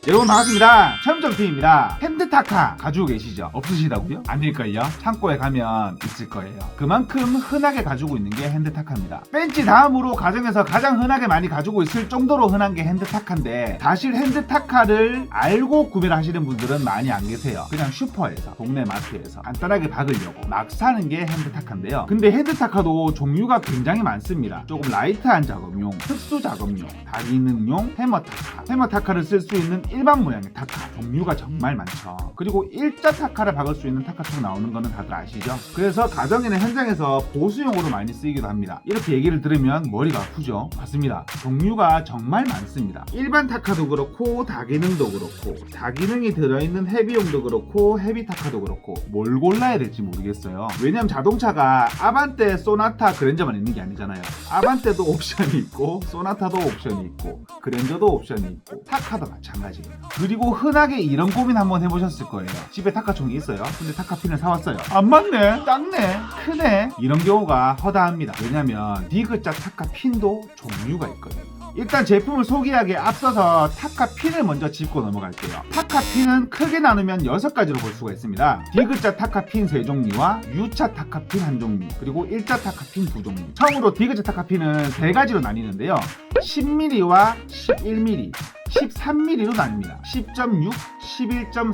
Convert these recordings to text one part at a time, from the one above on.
여러분 반갑습니다. 체험정팀입니다. 핸드타카 가지고 계시죠? 없으시다고요? 아닐걸요? 창고에 가면 있을 거예요. 그만큼 흔하게 가지고 있는 게 핸드타카입니다. 벤치 다음으로 가정에서 가장 흔하게 많이 가지고 있을 정도로 흔한 게 핸드타카인데, 사실 핸드타카를 알고 구매를 하시는 분들은 많이 안 계세요. 그냥 슈퍼에서, 동네 마트에서 간단하게 박으려고 막 사는 게 핸드타카인데요. 근데 핸드타카도 종류가 굉장히 많습니다. 조금 라이트한 작업용, 특수 작업용, 다기능용, 해머타카를 쓸 수 있는 일반 모양의 타카 종류가 정말 많죠. 그리고 일자 타카를 박을 수 있는 타카총 나오는 거는 다들 아시죠? 그래서 가정이나 현장에서 보수용으로 많이 쓰이기도 합니다. 이렇게 얘기를 들으면 머리가 아프죠? 맞습니다. 종류가 정말 많습니다. 일반 타카도 그렇고 다기능도 그렇고, 다기능이 들어있는 헤비용도 그렇고 헤비 타카도 그렇고, 뭘 골라야 될지 모르겠어요. 왜냐면 자동차가 아반떼, 소나타, 그랜저만 있는 게 아니잖아요. 아반떼도 옵션이 있고, 소나타도 옵션이 있고, 그랜저도 옵션이 있고, 타카도 마찬가지예요. 그리고 흔하게 이런 고민 한번 해보셨을 거예요. 집에 타카총이 있어요. 근데 타카핀을 사왔어요. 안 맞네, 작네, 크네. 이런 경우가 허다합니다. 왜냐면 디귿자 타카핀도 종류가 있거든요. 일단 제품을 소개하기에 앞서서 타카핀을 먼저 짚고 넘어갈게요. 타카핀은 크게 나누면 6가지로 볼 수가 있습니다. 디귿자 타카핀 3종류와 U자 타카핀 1종류, 그리고 일자 타카핀 2종류. 처음으로 디귿자 타카핀은 3가지로 나뉘는데요. 10mm와 11mm, 13mm로 나뉩니다. 10.6, 11.4,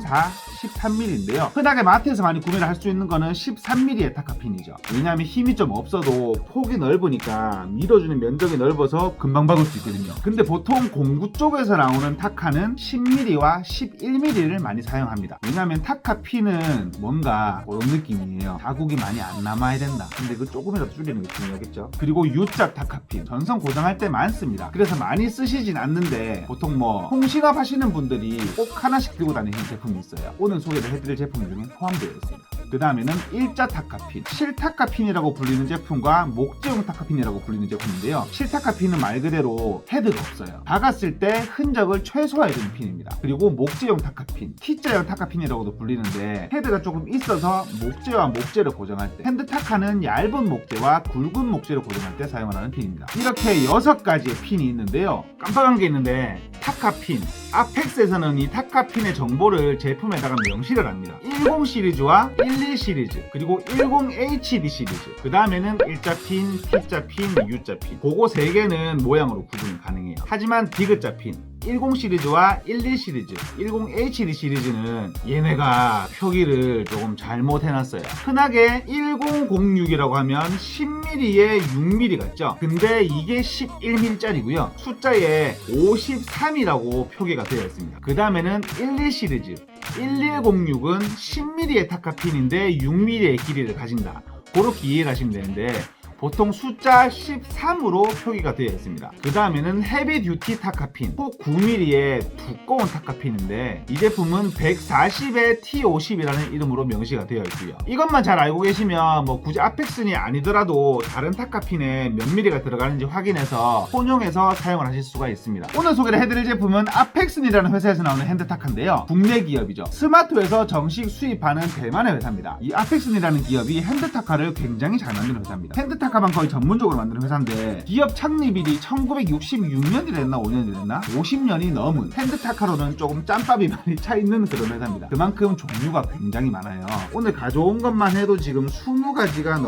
13mm인데요. 흔하게 마트에서 많이 구매를 할 수 있는 거는 13mm의 타카핀이죠. 왜냐하면 힘이 좀 없어도 폭이 넓으니까 밀어주는 면적이 넓어서 금방 박을 수 있거든요. 근데 보통 공구 쪽에서 나오는 타카는 10mm와 11mm를 많이 사용합니다. 왜냐하면 타카핀은 뭔가 그런 느낌이에요. 자국이 많이 안 남아야 된다. 근데 그 조금이라도 줄이는 게 중요하겠죠. 그리고 U자 타카핀, 전선 고정할 때 많습니다. 그래서 많이 쓰시진 않는데 보통 통신업 하시는 분들이 꼭 하나씩 들고 다니는 제품이 있어요. 오늘 소개를 해드릴 제품 중에 포함되어 있습니다. 그 다음에는 일자 타카핀, 실타카핀이라고 불리는 제품과 목재용 타카핀이라고 불리는 제품인데요. 실타카핀은 말 그대로 헤드가 없어요. 박았을 때 흔적을 최소화해주는 핀입니다. 그리고 목재용 타카핀, T자형 타카핀이라고도 불리는데 헤드가 조금 있어서 목재와 목재를 고정할 때, 핸드타카는 얇은 목재와 굵은 목재를 고정할 때 사용하는 핀입니다. 이렇게 6가지의 핀이 있는데요. 깜빡한 게 있는데, 타카핀, 아펙스에서는 이 타카핀의 정보를 제품에다가 명시를 합니다. 10 시리즈와 11 시리즈, 그리고 10HD 시리즈, 그 다음에는 일자핀, T자핀, U자핀, 그거 3개는 모양으로 구분이 가능해요. 하지만 디귿자핀, 10 시리즈와 11 시리즈, 10HD 시리즈는 얘네가 표기를 조금 잘못 해놨어요. 흔하게 1006이라고 하면 10mm에 6mm 같죠? 근데 이게 11mm짜리고요. 숫자에 53이라고 표기가 되어 있습니다. 그 다음에는 11 시리즈, 1106은 10mm의 타카핀인데 6mm의 길이를 가진다. 그렇게 이해를 하시면 되는데, 보통 숫자 13으로 표기가 되어 있습니다. 그 다음에는 헤비 듀티 타카핀, 폭 9mm의 두꺼운 타카핀인데 이 제품은 140에 T50이라는 이름으로 명시가 되어 있고요. 이것만 잘 알고 계시면 굳이 아펙슨이 아니더라도 다른 타카핀에 몇 mm가 들어가는지 확인해서 혼용해서 사용을 하실 수가 있습니다. 오늘 소개를 해드릴 제품은 아펙슨이라는 회사에서 나오는 핸드타카인데요. 국내 기업이죠. 스마트에서 정식 수입하는 대만의 회사입니다. 이 아펙슨이라는 기업이 핸드타카를 굉장히 잘 만드는 회사입니다. 핸드타카만 거의 전문적으로 만드는 회사인데, 기업 창립일이 1966년이 됐나 5년이 됐나 50년이 넘은, 핸드타카로는 조금 짬밥이 많이 차있는 그런 회사입니다. 그만큼 종류가 굉장히 많아요. 오늘 가져온 것만 해도 지금 20가지가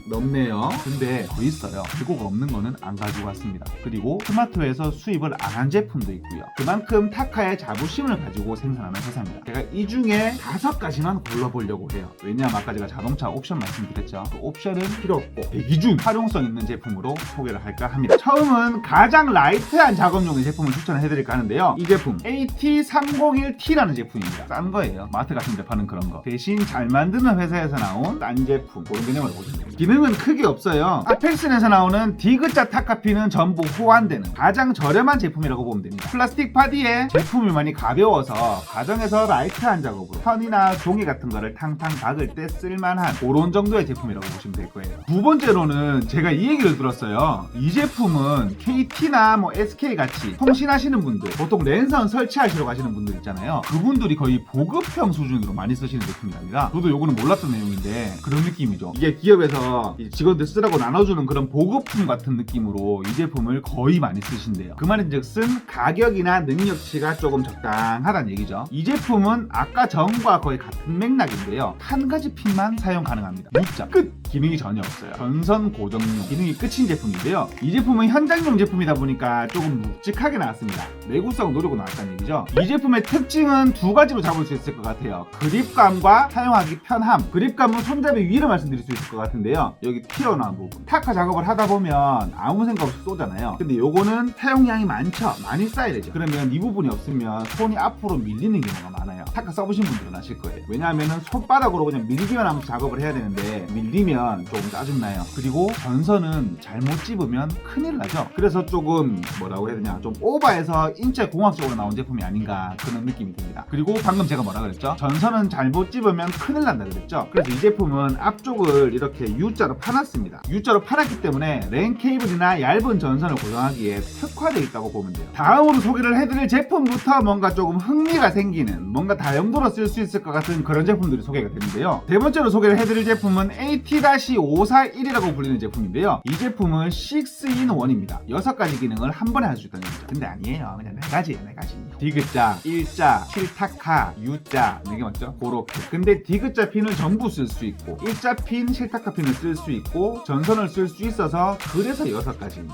넘네요. 근데 더 있어요. 재고가 없는 거는 안 가지고 왔습니다. 그리고 스마트에서 수입을 안 한 제품도 있고요. 그만큼 타카의 자부심을 가지고 생산하는 회사입니다. 제가 이 중에 5가지만 골라보려고 해요. 왜냐하면 아까 제가 자동차 옵션 말씀드렸죠. 그 옵션은 필요 없고 대기 중 활용성 있는 제품으로 소개를 할까 합니다. 처음은 가장 라이트한 작업용의 제품을 추천을 해드릴까 하는데요. 이 제품 AT301T라는 제품입니다. 싼 거예요. 마트 같은 데 파는 그런 거. 대신 잘 만드는 회사에서 나온 싼 제품, 그런 개념을 보시면 됩니다. 기능은 크게 없어요. 아펙슨에서 나오는 디귿자 타카핀은 전부 호환되는 가장 저렴한 제품이라고 보면 됩니다. 플라스틱 바디에 제품이 많이 가벼워서 가정에서 라이트한 작업으로 편이나 종이 같은 거를 탕탕 박을 때 쓸만한 그런 정도의 제품이라고 보시면 될 거예요. 두 번째로는 제가 이 얘기를 들었어요. 이 제품은 KT나 SK 같이 통신하시는 분들, 보통 랜선 설치하시러 가시는 분들 있잖아요. 그분들이 거의 보급형 수준으로 많이 쓰시는 제품이랍니다. 저도 요거는 몰랐던 내용인데 그런 느낌이죠. 이게 기업에서 회사에서 직원들 쓰라고 나눠주는 그런 보급품 같은 느낌으로 이 제품을 거의 많이 쓰신대요. 그 말인즉슨 가격이나 능력치가 조금 적당하다는 얘기죠. 이 제품은 아까 전과 거의 같은 맥락인데요. 한 가지 핀만 사용 가능합니다. U자 끝! 기능이 전혀 없어요. 전선 고정용 기능이 끝인 제품인데요. 이 제품은 현장용 제품이다 보니까 조금 묵직하게 나왔습니다. 내구성 노리고 나왔다는 얘기죠. 이 제품의 특징은 두 가지로 잡을 수 있을 것 같아요. 그립감과 사용하기 편함. 그립감은 손잡이 위로 말씀드릴 수 있을 것 같은데요. 여기 튀어나온 부분. 타카 작업을 하다 보면 아무 생각 없이 쏘잖아요. 근데 요거는 사용량이 많죠. 많이 쌓여야 되죠. 그러면 이 부분이 없으면 손이 앞으로 밀리는 경우가 많아요. 타카 써보신 분들은 아실 거예요. 왜냐하면 손바닥으로 그냥 밀기만 하면서 작업을 해야 되는데 밀리면 조금 짜증나요. 그리고 전선은 잘못 집으면 큰일 나죠. 그래서 조금 뭐라고 해야 되냐, 좀 오버해서 인체 공학적으로 나온 제품이 아닌가 그런 느낌이 듭니다. 그리고 방금 제가 뭐라 그랬죠? 전선은 잘못 집으면 큰일 난다 그랬죠. 그래서 이 제품은 앞쪽을 이렇게 U자로 파놨습니다. U자로 파놨기 때문에 랜 케이블이나 얇은 전선을 고정하기에 특화되어 있다고 보면 돼요. 다음으로 소개를 해드릴 제품부터 뭔가 조금 흥미가 생기는, 뭔가 다용도로 쓸 수 있을 것 같은 그런 제품들이 소개가 되는데요. 네 번째로 소개를 해드릴 제품은 AT-541이라고 불리는 제품인데요. 이 제품은 6-in-1입니다. 6가지 기능을 한 번에 할 수 있다는 얘기죠. 근데 아니에요. 그냥 4가지예요. 4가지. 디귿자, 일자, 실타카, U자, 4개 맞죠? 그렇게. 근데 디귿자 핀을 전부 쓸 수 있고, 일자 핀, 실타카 핀을 쓸 수 있고, 전선을 쓸 수 있어서 그래서 6가지입니다.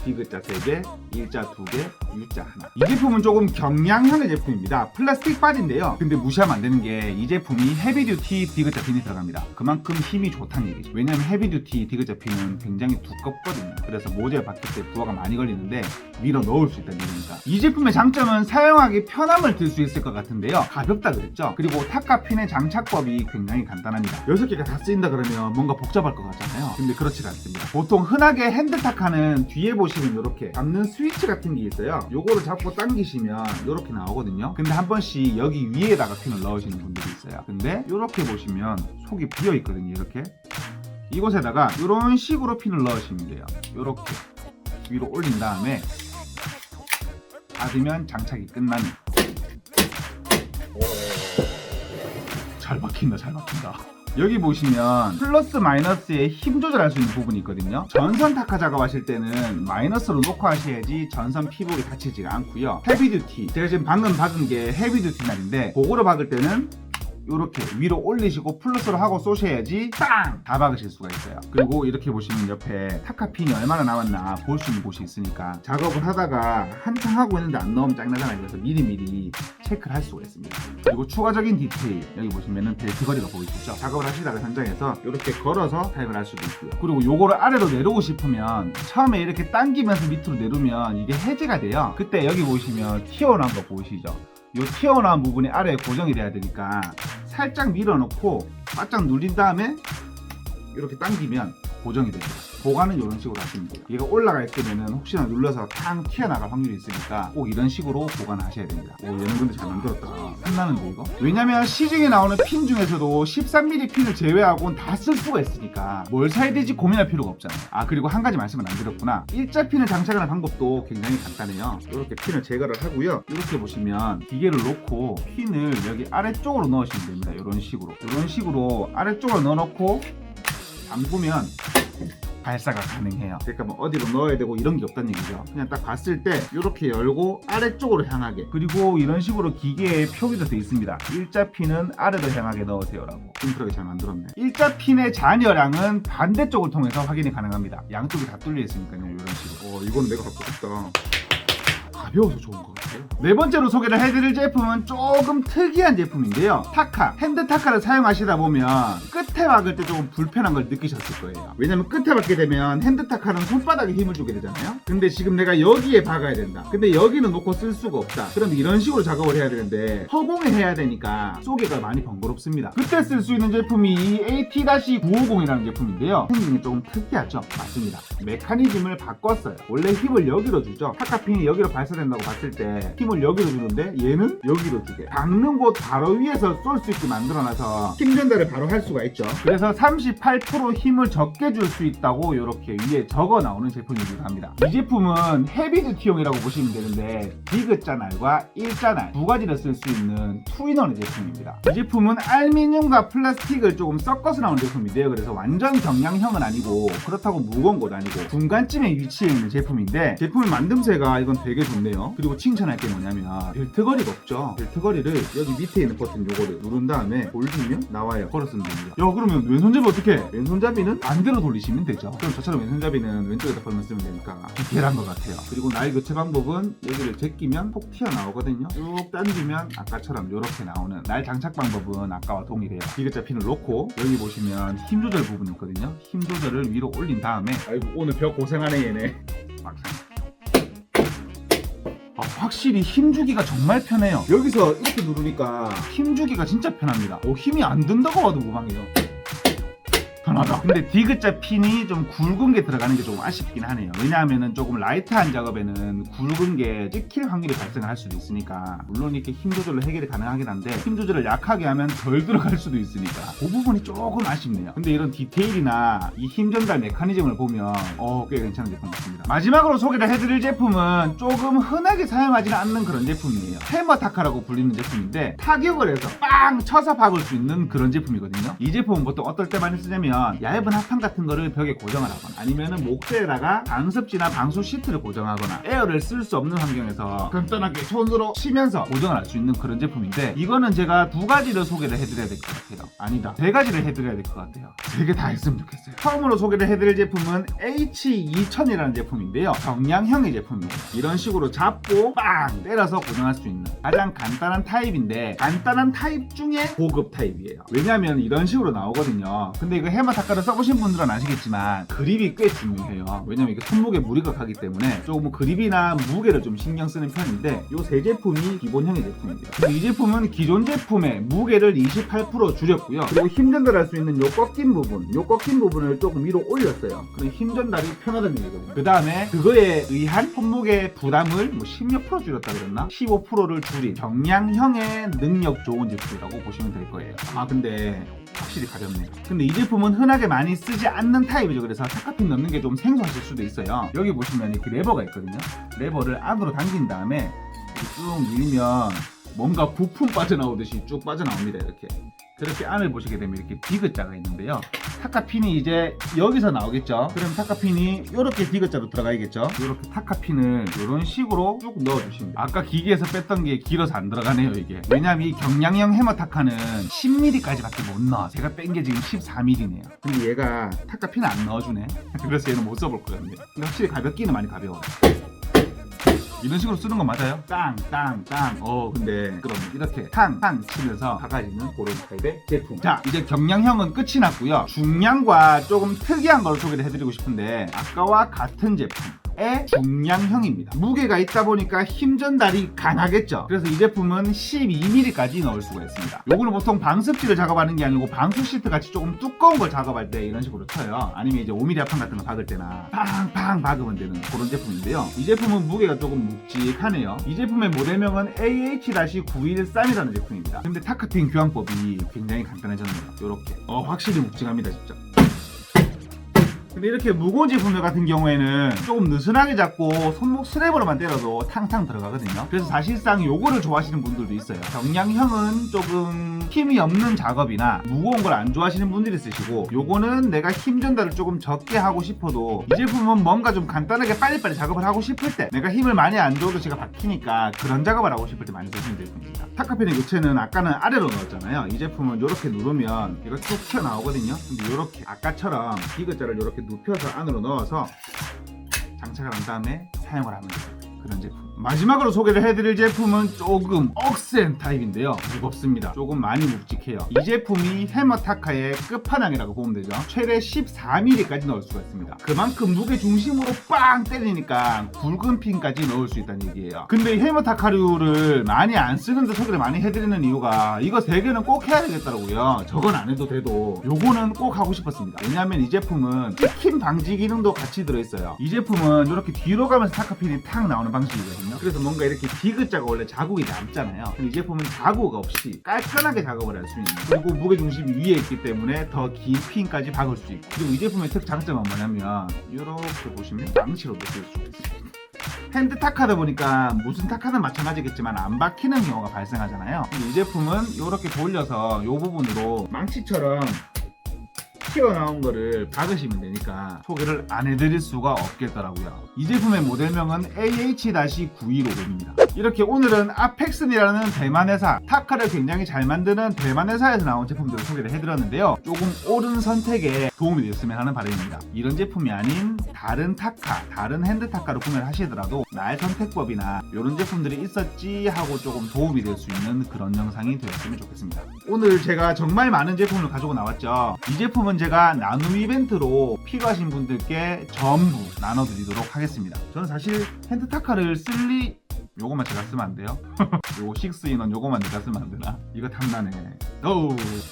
디귿자 3개, 일자 2개, U자 하나. 이 제품은 조금 경량형의 제품입니다. 플라스틱 바디인데요. 근데 무시하면 안 되는 게 이 제품이 헤비듀티 디귿자 핀이 들어갑니다. 그만큼 힘이 좋다는 얘기죠. 왜냐면 헤비듀티 디귿자 핀은 굉장히 두껍거든요. 그래서 모재에 박힐 때 부하가 많이 걸리는데 밀어 넣을 수 있다는 얘기니까. 이 제품의 장점은 사용하기 편함을 들 수 있을 것 같은데요. 가볍다 그랬죠. 그리고 타카 핀의 장착법이 굉장히 간단합니다. 6개가 다 쓰인다 그러면 뭔가 복잡할 것 같잖아요. 근데 그렇지가 않습니다. 보통 흔하게 핸드 타카는 뒤에 보시면 이렇게 잡는 스위치 같은 게 있어요. 요거를 잡고 당기시면 이렇게 나오거든요. 근데 한 번씩 여기 위에다가 핀을 넣으시는 분들이 있어요. 근데 이렇게 보시면 속이 비어 있거든요. 이렇게 이곳에다가 이런 식으로 핀을 넣으시면 돼요. 이렇게 위로 올린 다음에 닫으면 장착이 끝나는. 잘 박힌다, 잘 박힌다. 여기 보시면 플러스 마이너스의 힘 조절할 수 있는 부분이 있거든요. 전선 타카 작업하실 때는 마이너스로 놓고 하셔야지 전선 피복이 다치지가 않고요. 헤비듀티, 제가 지금 방금 박은 게 헤비듀티 날인데 그거로 박을 때는 이렇게 위로 올리시고 플러스로 하고 쏘셔야지 빵! 다 박으실 수가 있어요. 그리고 이렇게 보시면 옆에 타카핀이 얼마나 남았나 볼 수 있는 곳이 있으니까 작업을 하다가 한창 하고 있는데 안 넣으면 짱나잖아요. 그래서 미리미리 체크를 할 수가 있습니다. 그리고 추가적인 디테일, 여기 보시면은 벨트 거리가 보이시죠? 작업을 하시다가 현장에서 이렇게 걸어서 사용을 할 수도 있고요. 그리고 요거를 아래로 내려오고 싶으면 처음에 이렇게 당기면서 밑으로 내려오면 이게 해제가 돼요. 그때 여기 보시면 튀어나온 거 보이시죠? 요 튀어나온 부분이 아래에 고정이 돼야 되니까 살짝 밀어놓고 바짝 눌린 다음에 이렇게 당기면 고정이 됩니다. 보관은 이런 식으로 하시면 돼요. 얘가 올라가 있으면 혹시나 눌러서 탕 튀어나갈 확률이 있으니까 꼭 이런 식으로 보관하셔야 됩니다. 오, 얘는 근데 잘 만들었다. 탐나는데 이거? 왜냐면 시중에 나오는 핀 중에서도 13mm 핀을 제외하고는 다 쓸 수가 있으니까 뭘 사야 되지 고민할 필요가 없잖아요. 아, 그리고 한 가지 말씀을 안 드렸구나. 일자 핀을 장착하는 방법도 굉장히 간단해요. 이렇게 핀을 제거를 하고요. 이렇게 보시면 기계를 놓고 핀을 여기 아래쪽으로 넣으시면 됩니다. 이런 식으로 아래쪽으로 넣어놓고 잠그면 발사가 가능해요. 그러니까 뭐 어디로 넣어야 되고 이런 게 없다는 얘기죠. 그냥 딱 봤을 때 이렇게 열고 아래쪽으로 향하게. 그리고 이런 식으로 기계에 표기도 되어 있습니다. 일자 핀은 아래로 향하게 넣으세요라고. 심플하게 잘 만들었네. 일자 핀의 잔여량은 반대쪽을 통해서 확인이 가능합니다. 양쪽이 다 뚫려 있으니까요. 이런 식으로. 이건 내가 갖고 싶다. 가벼워서 좋은 것 같아요. 네 번째로 소개를 해드릴 제품은 조금 특이한 제품인데요. 타카, 핸드 타카를 사용하시다 보면 끝에 박을 때 조금 불편한 걸 느끼셨을 거예요. 왜냐면 끝에 박게 되면 핸드 타카는 손바닥에 힘을 주게 되잖아요. 근데 지금 내가 여기에 박아야 된다. 근데 여기는 놓고 쓸 수가 없다. 그럼 이런 식으로 작업을 해야 되는데 허공에 해야 되니까 쏘기가 많이 번거롭습니다. 그때 쓸 수 있는 제품이 이 AT-950이라는 제품인데요. 생긴 조금 특이하죠? 맞습니다. 메커니즘을 바꿨어요. 원래 힘을 여기로 주죠. 타카핀이 여기로 발사된다고 봤을 때 힘을 여기로 주는데 얘는 여기로 주게. 박는 곳 바로 위에서 쏠 수 있게 만들어놔서 힘 전달을 바로 할 수가 있죠. 그래서 38% 힘을 적게 줄 수 있다고 이렇게 위에 적어 나오는 제품이기도 합니다. 이 제품은 헤비듀티용이라고 보시면 되는데 디귿자 날과 일자 날 두 가지를 쓸 수 있는 투인원의 제품입니다. 이 제품은 알루미늄과 플라스틱을 조금 섞어서 나온 제품인데요. 그래서 완전 경량형은 아니고 그렇다고 무거운 것도 아니고 중간쯤에 위치해 있는 제품인데 제품의 만듦새가 이건 되게 좋네요. 그리고 칭찬할 게 뭐냐면 벨트거리가 없죠. 벨트거리를 여기 밑에 있는 버튼 요거를 누른 다음에 돌리면 나와요. 걸었으면 됩니다. 야, 그러면 왼손잡이 어떻게 해? 왼손잡이는 반대로 돌리시면 되죠. 그럼 저처럼 왼손잡이는 왼쪽에다 벌면 쓰면 되니까 디테일한 것 같아요. 그리고 날 교체 방법은 여기를 제끼면 톡 튀어나오거든요. 쭉 당기면 아까처럼 이렇게 나오는. 날 장착 방법은 아까와 동일해요. 디귿자 핀을 놓고 여기 보시면 힘 조절 부분이 있거든요. 힘 조절을 위로 올린 다음에 아이고 오늘 벽 고생하네 얘네. 막상 확실히 힘주기가 정말 편해요. 여기서 이렇게 누르니까 힘주기가 진짜 편합니다. 힘이 안 든다고 봐도 무방해요. 편하다. 근데 디귿자 핀이 좀 굵은 게 들어가는 게 조금 아쉽긴 하네요. 왜냐하면 조금 라이트한 작업에는 굵은 게 찍힐 확률이 발생을 할 수도 있으니까, 물론 이렇게 힘 조절로 해결이 가능하긴 한데 힘 조절을 약하게 하면 덜 들어갈 수도 있으니까 그 부분이 조금 아쉽네요. 근데 이런 디테일이나 이 힘 전달 메커니즘을 보면 꽤 괜찮은 제품 같습니다. 마지막으로 소개를 해드릴 제품은 조금 흔하게 사용하지는 않는 그런 제품이에요. 해머타카라고 불리는 제품인데 타격을 해서 빵 쳐서 박을 수 있는 그런 제품이거든요. 이 제품은 보통 어떨 때 많이 쓰냐면 얇은 합판 같은 거를 벽에 고정을 하거나 아니면은 목재에다가 방습지나 방수 시트를 고정하거나 에어를 쓸 수 없는 환경에서 간단하게 손으로 치면서 고정을 할 수 있는 그런 제품인데, 이거는 제가 두 가지를 소개를 해드려야 될 것 같아요. 아니다, 세 가지를 해드려야 될 것 같아요. 세 개 다 했으면 좋겠어요. 처음으로 소개를 해드릴 제품은 H2000이라는 제품인데요. 경량형의 제품이에요. 이런 식으로 잡고 빵 때려서 고정할 수 있는 가장 간단한 타입인데, 간단한 타입 중에 고급 타입이에요. 왜냐면 이런 식으로 나오거든요. 근데 이거 해머타카를 써보신 분들은 아시겠지만 그립이 꽤 중요해요. 왜냐면 이게 손목에 무리가 가기 때문에 조금 그립이나 무게를 좀 신경 쓰는 편인데, 이 세 제품이 기본형의 제품입니다. 근데 이 제품은 기존 제품의 무게를 28% 줄였고요. 그리고 힘 전달할 수 있는 요 꺾인 부분을 조금 위로 올렸어요. 그럼 힘 전달이 편하다는 얘기거든요. 그 다음에 그거에 의한 손목의 부담을 10몇 프로 줄였다 그랬나? 15%를 줄인 경량형의 능력 좋은 제품이라고 보시면 될 거예요. 근데 확실히 가볍네요. 근데 이 제품은 흔하게 많이 쓰지 않는 타입이죠. 그래서 타카핀 넣는 게 좀 생소하실 수도 있어요. 여기 보시면 이렇게 레버가 있거든요. 레버를 안으로 당긴 다음에 이렇게 쭉 밀면 뭔가 부품 빠져나오듯이 쭉 빠져나옵니다. 이렇게. 그렇게 안을 보시게 되면 이렇게 디귿자가 있는데요. 타카핀이 이제 여기서 나오겠죠. 그럼 타카핀이 이렇게 디귿자로 들어가야겠죠. 이렇게 타카핀을 이런 식으로 쭉 넣어주십니다. 아까 기계에서 뺐던 게 길어서 안 들어가네요 이게. 왜냐면 이 경량형 해머타카는 10mm까지 밖에 못 넣어. 제가 뺀 게 지금 14mm네요. 근데 얘가 타카핀을 안 넣어주네. 그래서 얘는 못 써볼 것 같네요. 근데 확실히 가볍기는 많이 가벼워. 이런 식으로 쓰는 거 맞아요? 땅. 근데 그럼 이렇게 탕 치면서 박아지는 그런 타입의 제품. 자, 이제 경량형은 끝이 났고요. 중량과 조금 특이한 걸 소개를 해드리고 싶은데, 아까와 같은 제품. 중량형입니다. 무게가 있다 보니까 힘 전달이 강하겠죠. 그래서 이 제품은 12mm까지 넣을 수가 있습니다. 요거는 보통 방습지를 작업하는 게 아니고 방수 시트 같이 조금 두꺼운 걸 작업할 때 이런 식으로 쳐요. 아니면 이제 5mm 합판 같은 거 박을 때나 팡팡 박으면 되는 그런 제품인데요. 이 제품은 무게가 조금 묵직하네요. 이 제품의 모델명은 AH-913이라는 제품입니다. 근데 타카핀 교환법이 굉장히 간단해졌네요. 요렇게 확실히 묵직합니다 진짜. 근데 이렇게 무거운 제품들 같은 경우에는 조금 느슨하게 잡고 손목 스냅으로만 때려도 탕탕 들어가거든요. 그래서 사실상 요거를 좋아하시는 분들도 있어요. 경량형은 조금 힘이 없는 작업이나 무거운 걸 안 좋아하시는 분들이 쓰시고, 요거는 내가 힘 전달을 조금 적게 하고 싶어도 이 제품은 뭔가 좀 간단하게 빨리빨리 작업을 하고 싶을 때, 내가 힘을 많이 안 줘도 제가 박히니까 그런 작업을 하고 싶을 때 많이 쓰시는 제품입니다. 타카핀의 교체는 아까는 아래로 넣었잖아요. 이 제품은 이렇게 누르면 이거 쭉 튀어나오거든요. 근데 이렇게 아까처럼 디귿자를 이렇게 눕혀서 안으로 넣어서 장착을 한 다음에 사용을 하는 그런 제품. 마지막으로 소개를 해드릴 제품은 조금 억센 타입인데요. 무겁습니다. 조금 많이 묵직해요. 이 제품이 해머타카의 끝판왕이라고 보면 되죠. 최대 14mm까지 넣을 수가 있습니다. 그만큼 무게 중심으로 빵 때리니까 굵은 핀까지 넣을 수 있다는 얘기예요. 근데 이 해머타카류를 많이 안 쓰는데 소개를 많이 해드리는 이유가, 이거 3개는 꼭 해야 되겠더라고요. 저건 안 해도 돼도 요거는 꼭 하고 싶었습니다. 왜냐하면 이 제품은 찍힘 방지 기능도 같이 들어있어요. 이 제품은 이렇게 뒤로 가면서 타카핀이 탁 나오는 방식이거든요. 그래서 뭔가 이렇게 디귿자가 원래 자국이 남잖아요. 근데 이 제품은 자국 없이 깔끔하게 작업을 할 수 있는, 그리고 무게중심이 위에 있기 때문에 더 긴 핀까지 박을 수 있고, 그리고 이 제품의 특장점은 뭐냐면 이렇게 보시면 망치로도 쓸 수 있습니다. 핸드 타카다 보니까 무슨 타카든 마찬가지겠지만 안 박히는 경우가 발생하잖아요. 근데 이 제품은 이렇게 돌려서 이 부분으로 망치처럼 튀어나온 거를 박으시면 되니까 소개를 안 해드릴 수가 없겠더라고요. 이 제품의 모델명은 AH-915입니다. 이렇게 오늘은 아펙슨이라는 대만 회사, 타카를 굉장히 잘 만드는 대만 회사에서 나온 제품들을 소개를 해드렸는데요. 조금 옳은 선택에 도움이 됐으면 하는 바람입니다. 이런 제품이 아닌 다른 타카, 다른 핸드 타카를 구매를 하시더라도 나의 선택법이나 이런 제품들이 있었지 하고 조금 도움이 될 수 있는 그런 영상이 되었으면 좋겠습니다. 오늘 제가 정말 많은 제품을 가지고 나왔죠. 이 제품은 제가 나눔 이벤트로 필요하신 분들께 전부 나눠드리도록 하겠습니다. 저는 사실 핸드 타카를 요거만 제가 쓰면 안 돼요? 요거 6인원 요거만 내가 쓰면 안 되나? 이거 탐나네.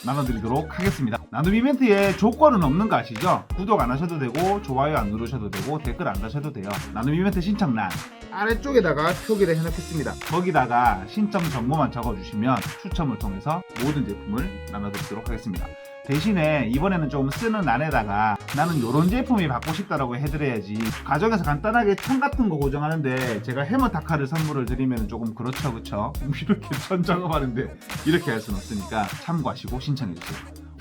나눠드리도록 하겠습니다. 나눔 이벤트에 조건은 없는 거 아시죠? 구독 안 하셔도 되고, 좋아요 안 누르셔도 되고, 댓글 안 다셔도 돼요. 나눔 이벤트 신청란 아래쪽에다가 표기를 해놓겠습니다. 거기다가 신청 정보만 적어주시면 추첨을 통해서 모든 제품을 나눠드리도록 하겠습니다. 대신에 이번에는 좀 쓰는 란에다가 나는 요런 제품이 받고 싶다라고 해드려야지, 가정에서 간단하게 천 같은 거 고정하는데 제가 해머 타카를 선물을 드리면 조금 그렇죠, 그쵸? 이렇게 천 작업하는데 이렇게 할 수는 없으니까 참고하시고 신청해주세요.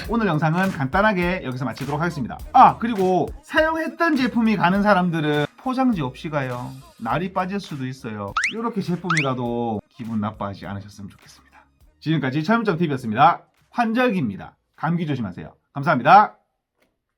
오늘 영상은 간단하게 여기서 마치도록 하겠습니다. 그리고 사용했던 제품이 가는 사람들은 포장지 없이 가요. 날이 빠질 수도 있어요. 이렇게 제품이 가도 기분 나빠하지 않으셨으면 좋겠습니다. 지금까지 철문점TV였습니다. 환절기입니다. 감기 조심하세요. 감사합니다.